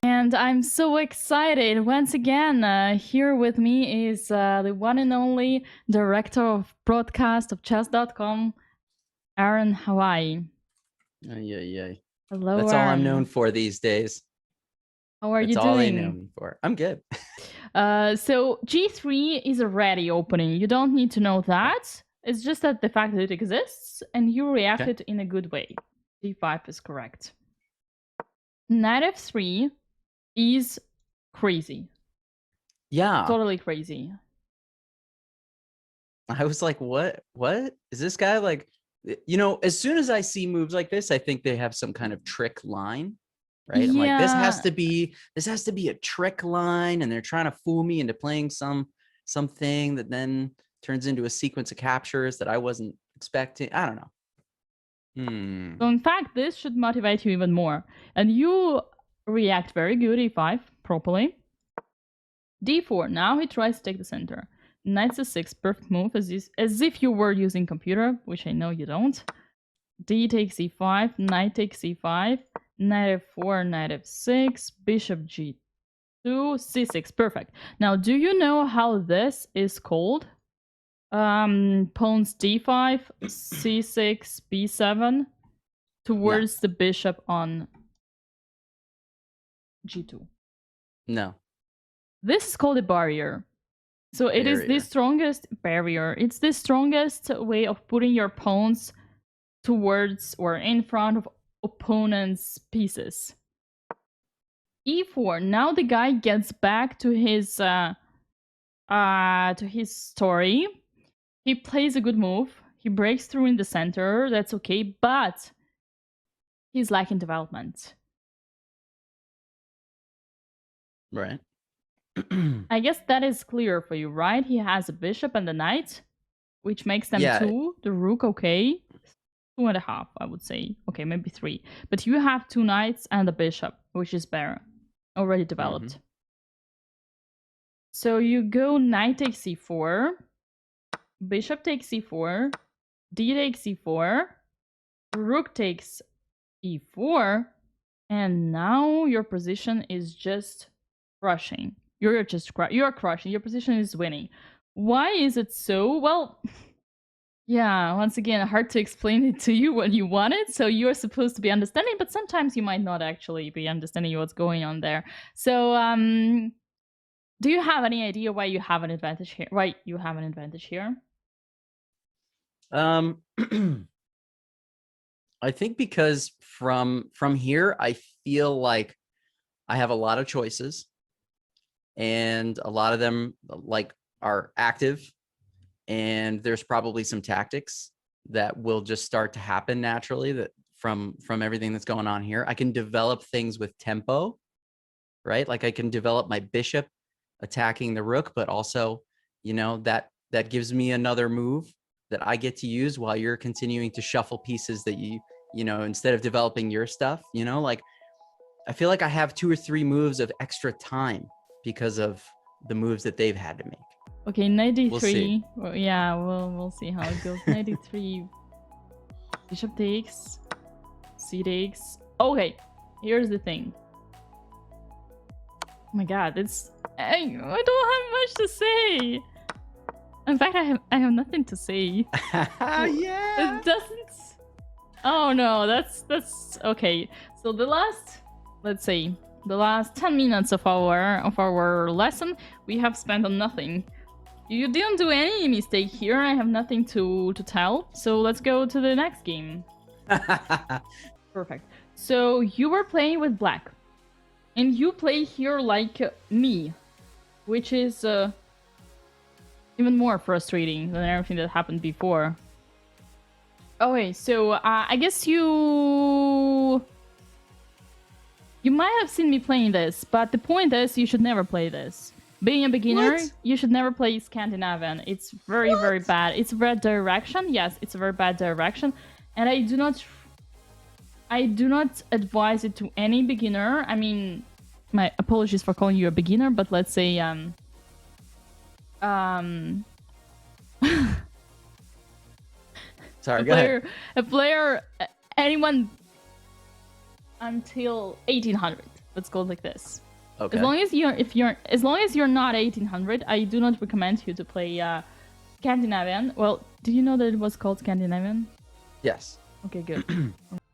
And I'm so excited. Once again, here with me is the one and only director of broadcast of chess.com, Aran. Hawaii. Yeah. Hello, That's all I'm known Aran. for these days. How are you That's all they know doing? me for. I'm good. So G3 is already opening. You don't need to know that. It's just that the fact that it exists and you reacted in a good way. D5 is correct. Knight F3 is crazy. Yeah. Totally crazy. I was like, what? What? Is this guy like, as soon as I see moves like this, I think they have some kind of trick line, right? I'm like, this has to be a trick line, and they're trying to fool me into playing something that then turns into a sequence of captures that I wasn't expecting. I don't know. So in fact, this should motivate you even more. And you react very good, e5, properly. d4, now he tries to take the center. Knight c6, perfect move, as if you were using computer, which I know you don't. D takes e5, knight takes e5, knight f4, knight f6, bishop g2, c6, perfect. Now, do you know how this is called? Pawns d5, c6, b7, towards the bishop on g2. No. This is called a barrier. So it is the strongest barrier. It's the strongest way of putting your pawns towards or in front of opponent's pieces. e4. Now the guy gets back to his story. He plays a good move. He breaks through in the center. That's okay, but he's lacking development. Right. I guess that is clear for you, right? He has a bishop and a knight, which makes them 2. The rook, okay. 2.5, I would say. Okay, maybe 3. But you have 2 knights and a bishop, which is better. Already developed. So you go knight takes c4, bishop takes c4, d takes c4, rook takes e4, and now your position is just crushing. You're crushing. Your position is winning. Why is it so? Well, yeah, once again, hard to explain it to you when you want it. So you're supposed to be understanding, but sometimes you might not actually be understanding what's going on there. So, do you have any idea why you have an advantage here? Why you have an advantage here? I think because from here, I feel like I have a lot of choices, and a lot of them like are active, and there's probably some tactics that will just start to happen naturally that from everything that's going on here. I can develop things with tempo, right? Like I can develop my bishop attacking the rook, but also, that gives me another move that I get to use while you're continuing to shuffle pieces that instead of developing your stuff, like I feel like I have 2 or 3 moves of extra time because of the moves that they've had to make. Okay, 93. Well, yeah, we'll see how it goes. 93. Bishop takes. C takes. Okay, here's the thing. Oh my god, I don't have much to say. In fact, I have nothing to say. Yeah. It doesn't. Oh no, that's okay. So the last 10 minutes of our lesson we have spent on nothing. You didn't do any mistake here. I have nothing to tell. So let's go to the next game. Perfect. So you were playing with black, and you play here like me, which is even more frustrating than everything that happened before. Okay, so I guess you might have seen me playing this, but the point is you should never play this. Being a beginner, you should never play Scandinavian. It's very, very bad. It's a bad direction. Yes, it's a very bad direction. And I do not advise it to any beginner. I mean, my apologies for calling you a beginner, but let's say Sorry, go ahead. A player, anyone until 1800. Let's go like this. Okay. As long as you're not 1800, I do not recommend you to play Scandinavian. Well, did you know that it was called Scandinavian? Yes. Okay, good.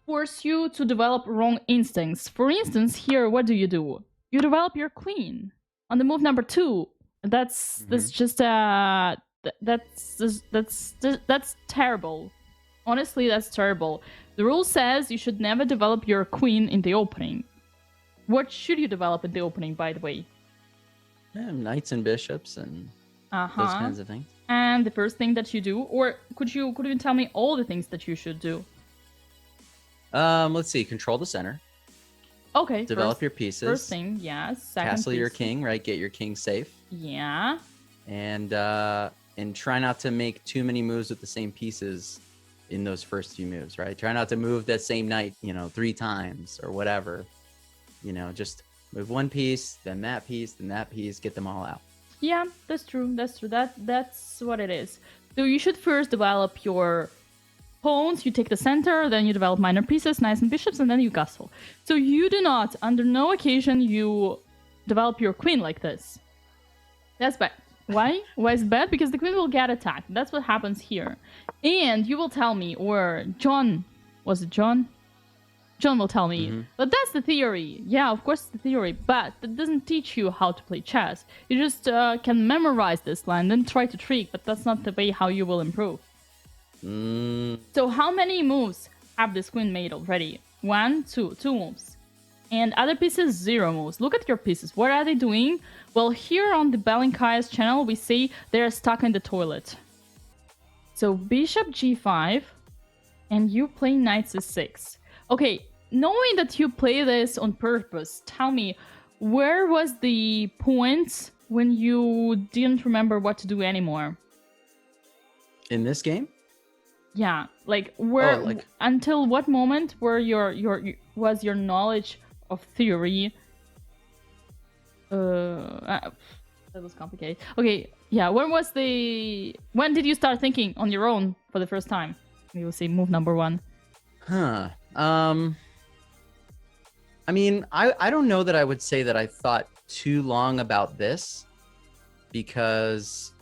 Force you to develop wrong instincts. For instance, here, what do? You develop your queen on the move number 2. That's just that's terrible. Honestly, that's terrible. The rule says you should never develop your queen in the opening. What should you develop in the opening, by the way? Knights and bishops and those kinds of things. And the first thing that you do, or could you tell me all the things that you should do? Let's see. Control the center. Okay. Develop your pieces. First thing, yes. Second Castle piece. your king, right? Get your king safe. Yeah. And try not to make too many moves with the same pieces in those first few moves, right? Try not to move that same knight, 3 times or whatever. Just move one piece, then that piece, get them all out. Yeah, that's true. That's what it is. So you should first develop your pawns, you take the center, then you develop minor pieces, knights and bishops, and then you castle. So you do not, under no occasion, you develop your queen like this. That's bad. Why? Why is it bad? Because the queen will get attacked. That's what happens here. And you will tell me, or John, was it John? John will tell me, but that's the theory. Yeah, of course it's the theory, but that doesn't teach you how to play chess. You just can memorize this line, then try to trick, but that's not the way how you will improve. So how many moves have this queen made already? 1, 2 moves. And other pieces, 0 moves. Look at your pieces. What are they doing? Well, here on the Belenkaya's channel, we see they're stuck in the toilet. So bishop g5, and you play knight c6. Okay, knowing that you play this on purpose, tell me, where was the point when you didn't remember what to do anymore? In this game? Yeah, like where? Until what moment were was your knowledge of theory? That was complicated. Okay, yeah. When did you start thinking on your own for the first time? We will see move number 1. I mean, I don't know that I would say that I thought too long about this, because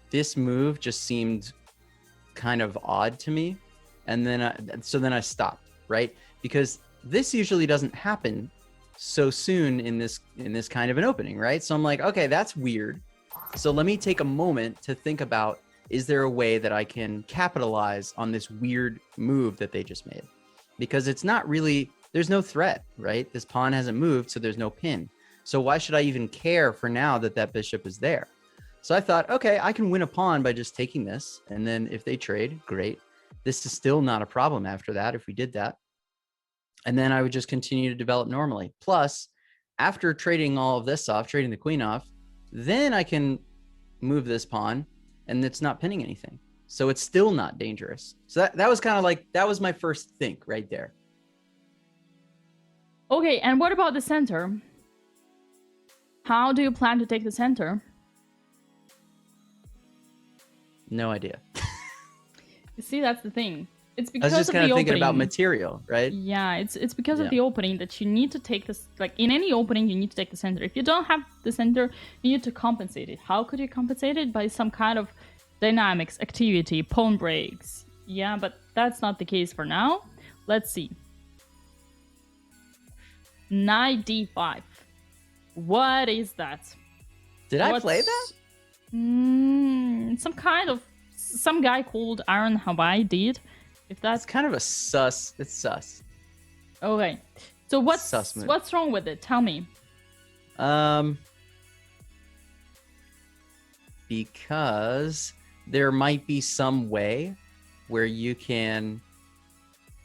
this move just seemed kind of odd to me, and then I stopped, right? Because this usually doesn't happen so soon in this kind of an opening, right? So I'm like, okay, that's weird. So let me take a moment to think about, is there a way that I can capitalize on this weird move that they just made? Because it's not really, there's no threat, right? This pawn hasn't moved, so there's no pin. So why should I even care for now that bishop is there? So I thought, okay, I can win a pawn by just taking this. And then if they trade, great. This is still not a problem after that if we did that. And then I would just continue to develop normally. Plus, after trading all of this off, trading the queen off, then I can move this pawn and it's not pinning anything. So it's still not dangerous. So that was kind of like, that was my first think right there. Okay, and what about the center? How do you plan to take the center? No idea. You see, that's the thing. It's I was because just of kind the of thinking opening. about material, right? Yeah, it's because of the opening that you need to take this. Like in any opening, you need to take the center. If you don't have the center, you need to compensate it. How could you compensate it? By some kind of dynamics, activity, pawn breaks. Yeah, but that's not the case for now. Let's see. Knight d5. What is that? Did I play that? Some guy called Aran Hawaii did. If that's kind of a sus. It's sus. Okay. So what's wrong with it? Tell me. Because there might be some way where you can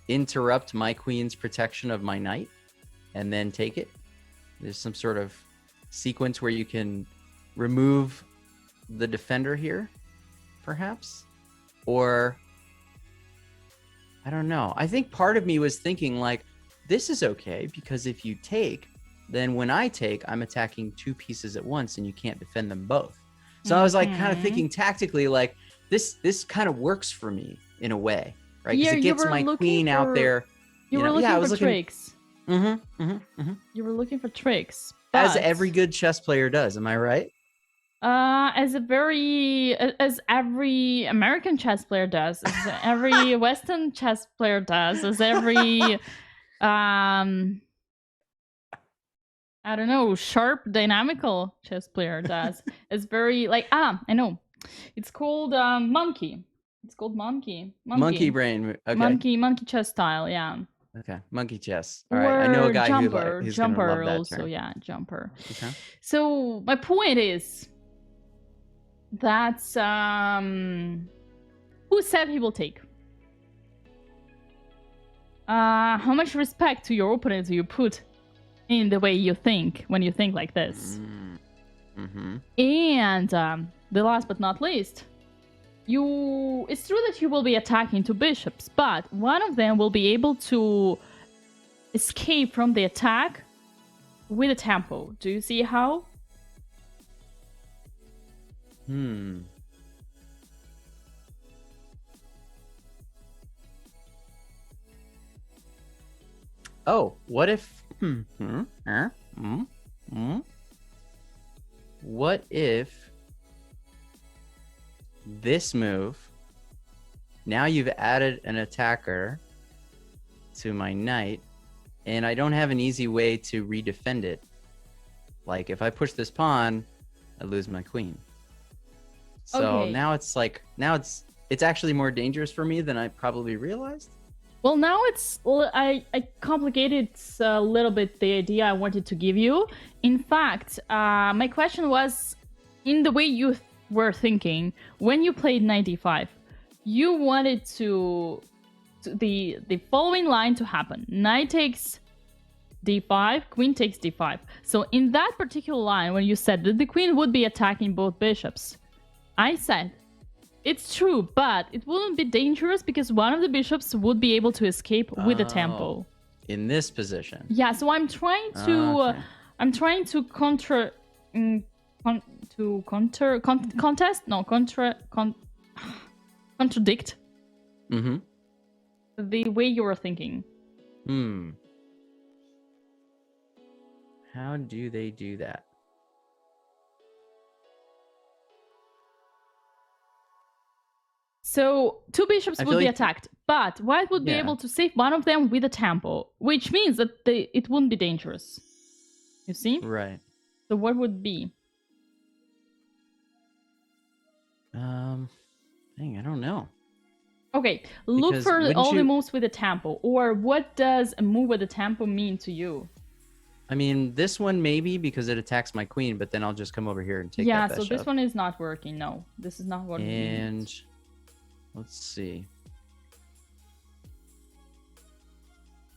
interrupt my queen's protection of my knight and then take it. There's some sort of sequence where you can remove the defender here, perhaps, or I don't know. I think part of me was thinking like, this is okay because if you take, then when I take, I'm attacking 2 pieces at once and you can't defend them both. So I was like kind of thinking tactically, like this kind of works for me in a way, right? Because it gets my queen out there. You were looking for tricks. You were looking for tricks. As but, every good chess player does. Am I right? as every American chess player does, as every Western chess player does, as every I don't know, sharp, dynamical chess player does. It's very like I know. It's called monkey. It's called monkey. Monkey brain. Okay. Monkey chess style, yeah. Okay. Monkey chess. All right. I know a guy who's gonna love that also, term. yeah, jumper. Okay. So my point is that who said he will take? How much respect to your opponent do you put in the way you think when you think like this? And the last but not least, it's true that you will be attacking two bishops, but one of them will be able to escape from the attack with a tempo. Do you see how? Oh, what if what if this move, now you've added an attacker to my knight, and I don't have an easy way to redefend it. Like if I push this pawn, I lose my queen. So Okay. now it's actually more dangerous for me than I probably realized. Well, now I complicated a little bit the idea I wanted to give you. In fact, my question was, in the way you were thinking, when you played 95, you wanted the following line to happen. Knight takes d5, queen takes d5. So in that particular line, when you said that the queen would be attacking both bishops, I said, it's true, but it wouldn't be dangerous because one of the bishops would be able to escape with a tempo. In this position. Yeah, so I'm trying to contradict the way you were thinking. How do they do that? So two bishops would be attacked, but white would be able to save one of them with a tempo, which means that it wouldn't be dangerous. You see? Right. So what would be? I don't know. Okay, look for all the moves with a tempo, or what does a move with a tempo mean to you? I mean, this one maybe because it attacks my queen, but then I'll just come over here and take that bishop. Yeah, so this one is not working. No, this is not what it means. Let's see.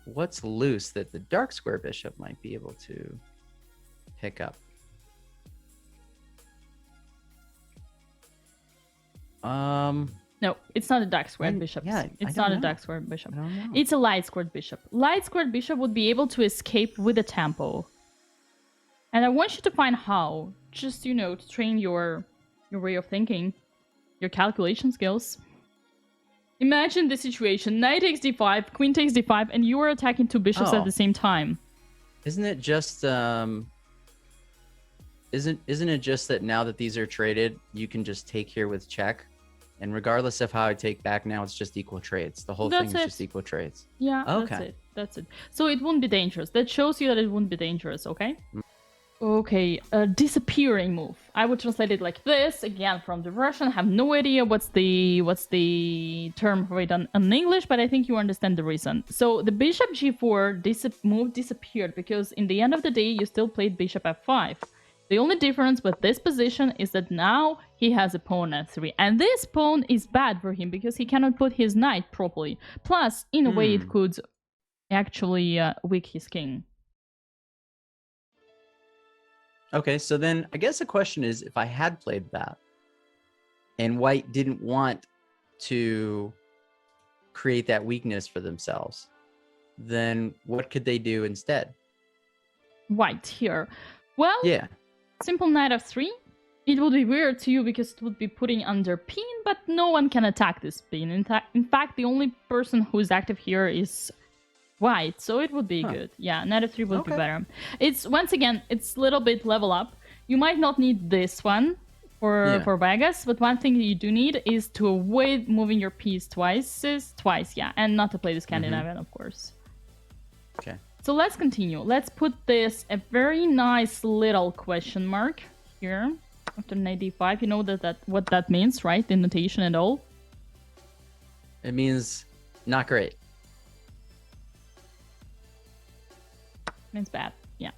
What's loose that the dark square bishop might be able to pick up? No, it's not a dark squared bishop. Yeah, it's not a dark squared bishop. It's a light squared bishop. Light squared bishop would be able to escape with a tempo. And I want you to find how. Just, to train your way of thinking, your calculation skills. Imagine the situation. Knight takes d5, queen takes d5, and you are attacking two bishops at the same time. Isn't it just isn't it just that now that these are traded, you can just take here with check? And regardless of how I take back now, it's just equal trades. The whole thing is just equal trades. Yeah, okay. That's it. So it wouldn't be dangerous. That shows you that it wouldn't be dangerous, okay? Okay, a disappearing move. I would translate it like this, again from the Russian. I have no idea what's the term for it in English, but I think you understand the reason. So the bishop g4 move disappeared because in the end of the day, you still played bishop f5. The only difference with this position is that now he has a pawn f3. And this pawn is bad for him because he cannot put his knight properly. Plus, in a way, it could actually weak his king. Okay, so then I guess the question is, if I had played that and white didn't want to create that weakness for themselves, then what could they do instead? White here. Well, yeah. Simple knight f3. It would be weird to you because it would be putting under pin, but no one can attack this pin. In fact, the only person who is active here is white, so it would be good. Yeah, knight f3 would be better. It's once again, it's a little bit level up. You might not need this one for Vegas, but one thing you do need is to avoid moving your piece twice, yeah, and not to play the Scandinavian, of course. Okay. So let's continue. Let's put this a very nice little question mark here after knight d5. You know what that means, right? The notation and all. It means not great. Means bad. Yeah.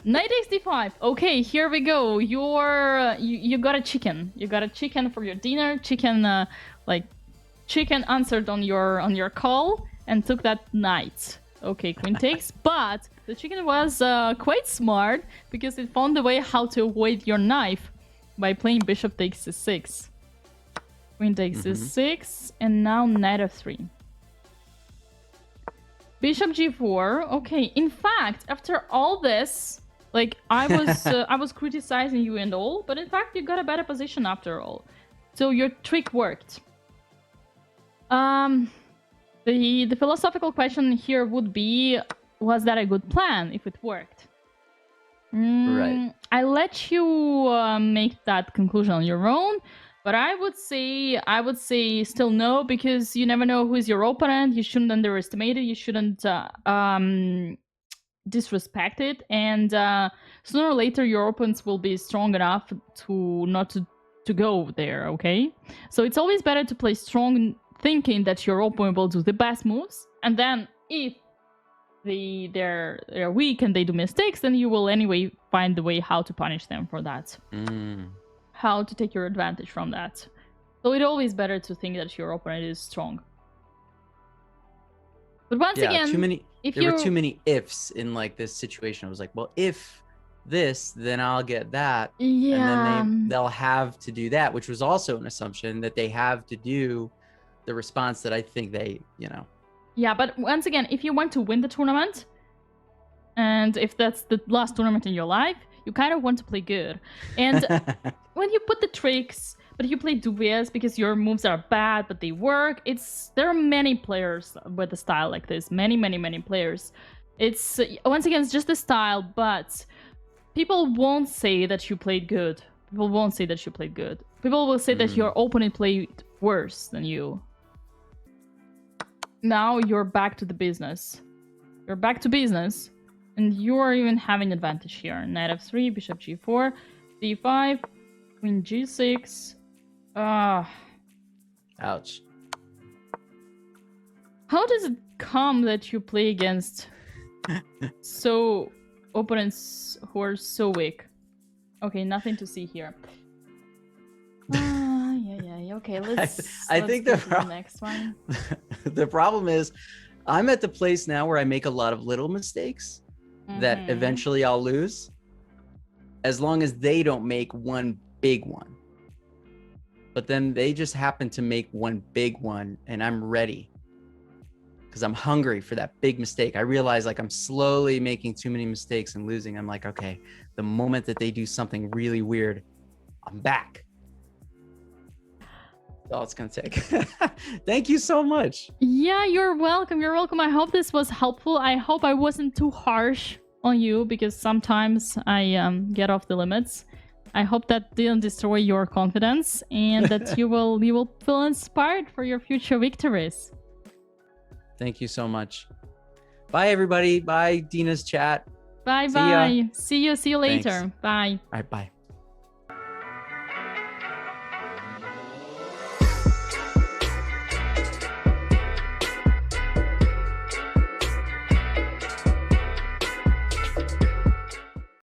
Knight d5. Okay, here we go. You got a chicken. You got a chicken for your dinner. Chicken answered on your call and took that knight. Okay, queen takes, but the chicken was quite smart because it found a way how to avoid your knife by playing bishop takes c6. Queen takes c6, and now knight f3. Bishop g4. Okay, in fact, after all this, like I was criticizing you and all, but in fact you got a better position after all. So your trick worked. The philosophical question here would be, was that a good plan if it worked? Right. I let you make that conclusion on your own, but I would say still no, because you never know who is your opponent. You shouldn't underestimate it. You shouldn't disrespect it, and sooner or later your opponents will be strong enough to not to go there. Okay, so it's always better to play strong, thinking that your opponent will do the best moves, and then if they're weak and they do mistakes, then you will anyway find the way how to punish them for that. How to take your advantage from that. So it's always better to think that your opponent is strong. But once again, there were too many ifs in like this situation. I was like, well, if this, then I'll get that. Yeah. And then they'll have to do that, which was also an assumption that they have to do the response that I think they, Yeah, but once again, if you want to win the tournament, and if that's the last tournament in your life, you kind of want to play good. And when you put the tricks, but you play dubious because your moves are bad, but they work, there are many players with a style like this. Many players. It's, once again, it's just a style, but people won't say that you played good. People won't say that you played good. People will say that your opponent played worse than you. Now you're back to the business. You're back to business. And you're even having advantage here. Knight f3, bishop g4, d5, queen g6. Ouch. How does it come that you play against opponents who are so weak? Okay, nothing to see here. Yeah. Okay, let's think go to the next one. The problem is, I'm at the place now where I make a lot of little mistakes that eventually I'll lose, as long as they don't make one big one. But then they just happen to make one big one, and I'm ready because I'm hungry for that big mistake. I realize like I'm slowly making too many mistakes and losing. I'm like, okay, the moment that they do something really weird, I'm back. That's all it's gonna take. Thank you so much. Yeah, you're welcome. You're welcome. I hope this was helpful. I hope I wasn't too harsh on you, because sometimes I get off the limits. I hope that didn't destroy your confidence, and that you will feel inspired for your future victories. Thank you so much. Bye everybody. Bye Dina's chat. Bye. See you later. Thanks. Bye. All right, bye.